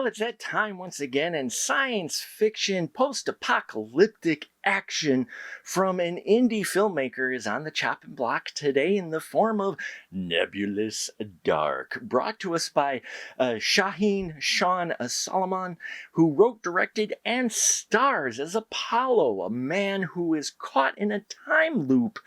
it's that time once again, and science fiction, post apocalyptic action from an indie filmmaker is on the chopping block today in the form of Nebulous Dark, brought to us by Shaheen Sean Solomon, who wrote, directed, and stars as Apollo, a man who is caught in a time loop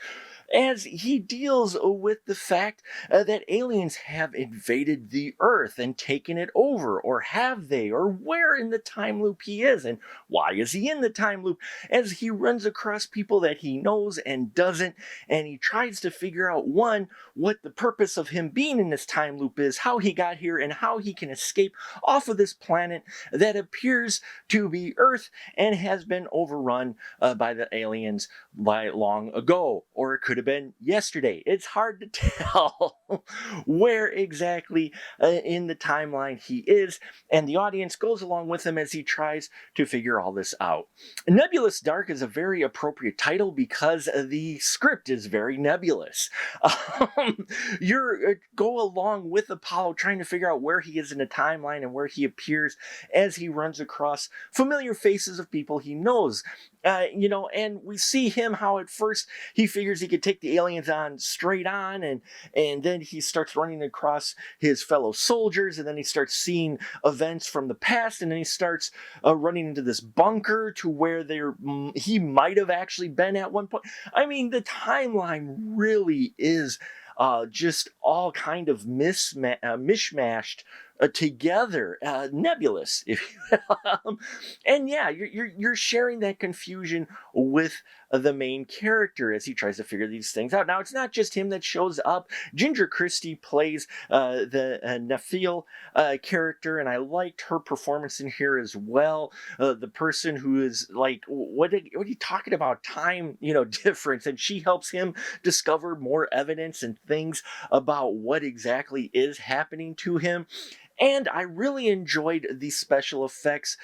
as he deals with the fact that aliens have invaded the Earth and taken it over, or have they, or where in the time loop he is, and why is he in the time loop, as he runs across people that he knows and doesn't, and he tries to figure out, one, what the purpose of him being in this time loop is, how he got here, and how he can escape off of this planet that appears to be Earth and has been overrun by the aliens by long ago, or it could have been yesterday. It's hard to tell where exactly in the timeline he is, and the audience goes along with him as he tries to figure all this out. Nebulous Dark is a very appropriate title because the script is very nebulous. You go along with Apollo trying to figure out where he is in the timeline and where he appears as he runs across familiar faces of people he knows. And we see him how at first he figures he could take the aliens on straight on, and then he starts running across his fellow soldiers, and then he starts seeing events from the past, and then he starts running into this bunker to where he might have actually been at one point. I mean, the timeline really is just all kind of mishmashed together, nebulous, if you will. And yeah, you're sharing that confusion with the main character as he tries to figure these things out. Now, it's not just him that shows up. Ginger Christie plays the Nephil character, and I liked her performance in here as well. The person who is like, what are you talking about? Time, difference, and she helps him discover more evidence and things about what exactly is happening to him. And I really enjoyed the special effects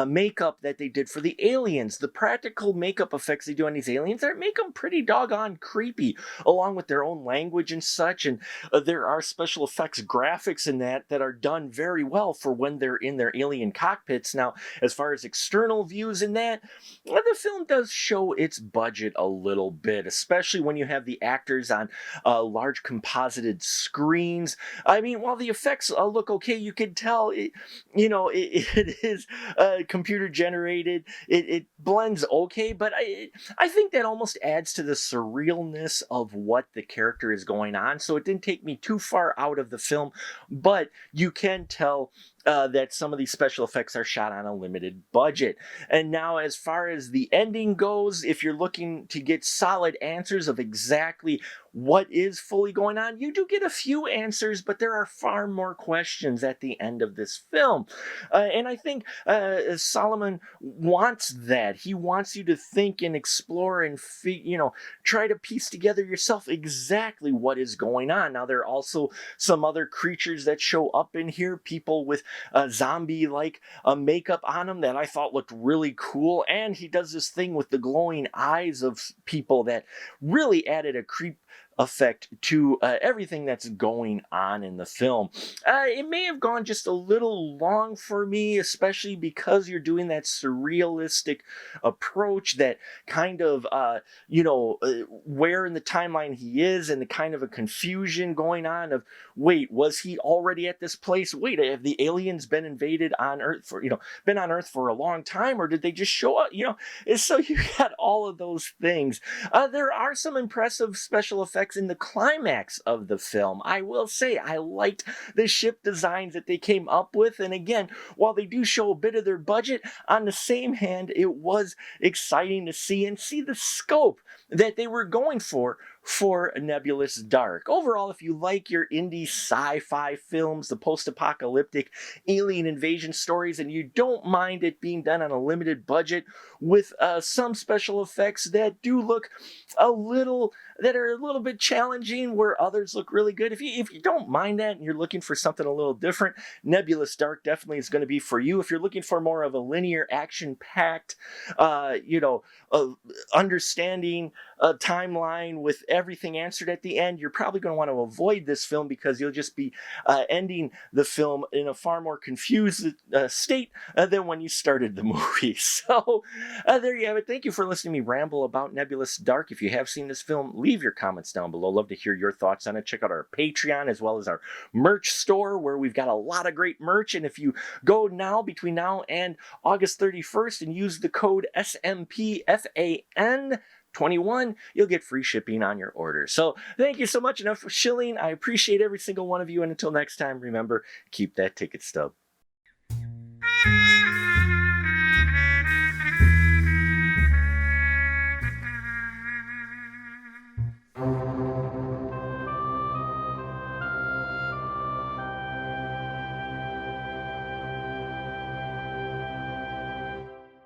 makeup that they did for the aliens. The practical makeup effects they do on these aliens that make them pretty doggone creepy, along with their own language and such. And there are special effects graphics in that are done very well for when they're in their alien cockpits. Now, as far as external views in that, the film does show its budget a little bit, especially when you have the actors on large composited screens. I mean, while the effects look okay, you can tell it is computer generated. It blends okay, but I think that almost adds to the surrealness of what the character is going on. So it didn't take me too far out of the film, but you can tell that some of these special effects are shot on a limited budget. And now, as far as the ending goes, if you're looking to get solid answers of exactly what is fully going on, you do get a few answers, but there are far more questions at the end of this film. And I think Solomon wants that. He wants you to think and explore and try to piece together yourself exactly what is going on. Now, there are also some other creatures that show up in here, people with zombie-like makeup on them that I thought looked really cool. And he does this thing with the glowing eyes of people that really added a creep effect to everything that's going on in the film. It may have gone just a little long for me, especially because you're doing that surrealistic approach, that kind of, where in the timeline he is, and the kind of a confusion going on of, wait, was he already at this place? Wait, have the aliens been invaded on Earth been on Earth for a long time, or did they just show up? So you got all of those things. There are some impressive special effects in the climax of the film. I will say I liked the ship designs that they came up with, and again, while they do show a bit of their budget, on the same hand, it was exciting to see the scope that they were going for Nebulous Dark. Overall, if you like your indie sci-fi films, the post-apocalyptic alien invasion stories, and you don't mind it being done on a limited budget with some special effects that do look that are a little bit challenging where others look really good. If you don't mind that and you're looking for something a little different, Nebulous Dark definitely is going to be for you. If you're looking for more of a linear, action-packed, understanding timeline with everything answered at the end, you're probably going to want to avoid this film because you'll just be ending the film in a far more confused state than when you started the movie. So there you have it. Thank you for listening to me ramble about Nebulous Dark. If you have seen this film, leave your comments down below. Love to hear your thoughts on it. Check out our Patreon as well as our merch store where we've got a lot of great merch. And if you go now, between now and August 31st, and use the code SMPFAN21, you'll get free shipping on your order. So thank you so much. Enough for shilling. I appreciate every single one of you. And until next time, remember, keep that ticket stub.